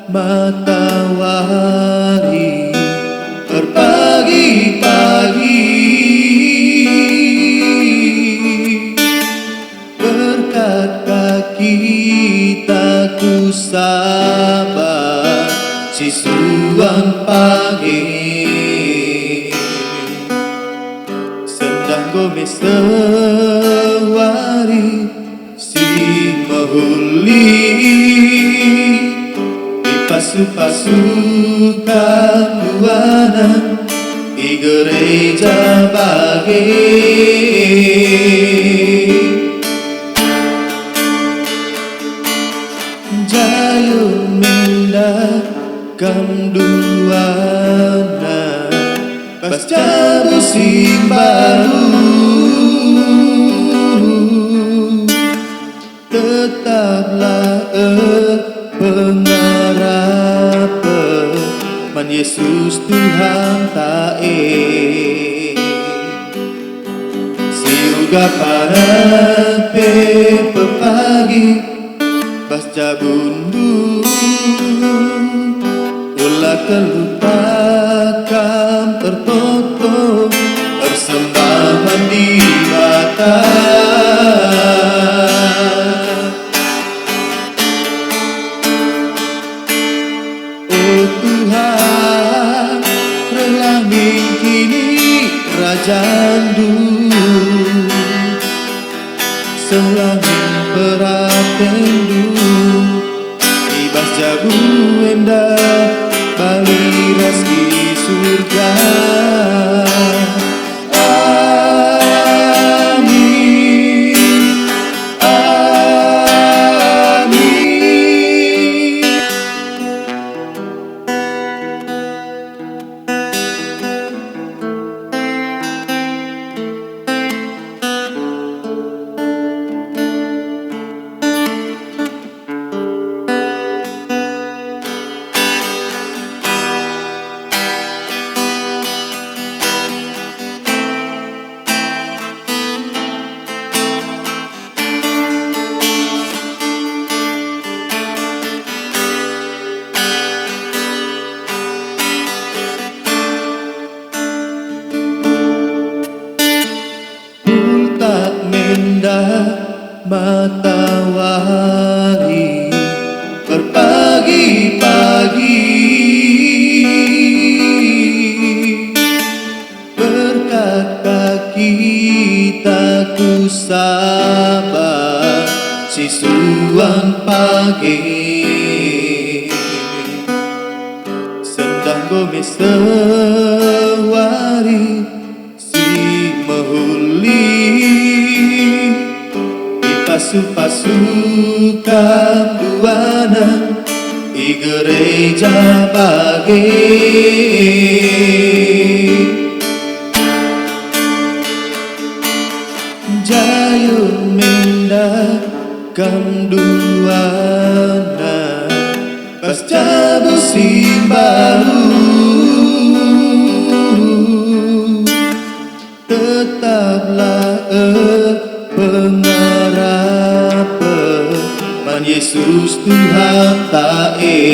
matahari berpagi-pagi, berkat kaki tak ku sabar sisuan pagi. Sendang gome sewari si mahuli di pasu-pasukan buana di gereja bagi. Jayo menda kamduana pasca musim baru, tetaplah pengharapan man Yesus Tuhan tae. Siuga parape pepagi pasca bundu ulah terlupakan tertutup persembahan di mata. Oh Tuhan, rela kini rajandu selami beratendu ibas jabu endah bali raski surga. Amin, amin. Tak mendah matahari berpagi-pagi, berkat kaki tak ku sabar sisuan pagi. Sendang gome sewari si mahuli di pasu-pasukan buana di gereja bagi. Jayo menda kamduana pasca musim baru, tetaplah pengharapan man Yesus Tuhan tae.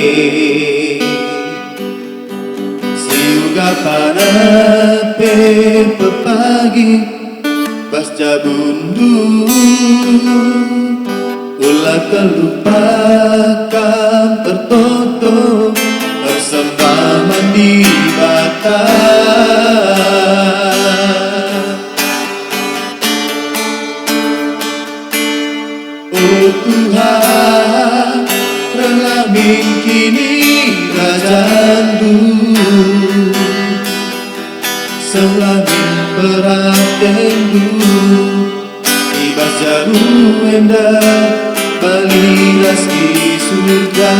Siuga parape pepagi pasca bundu ulah terlupakan tertutup persembahan di mata. Oh Tuhan, rela kini rajandu selami beratendu ibas jaru endah bali raski surga.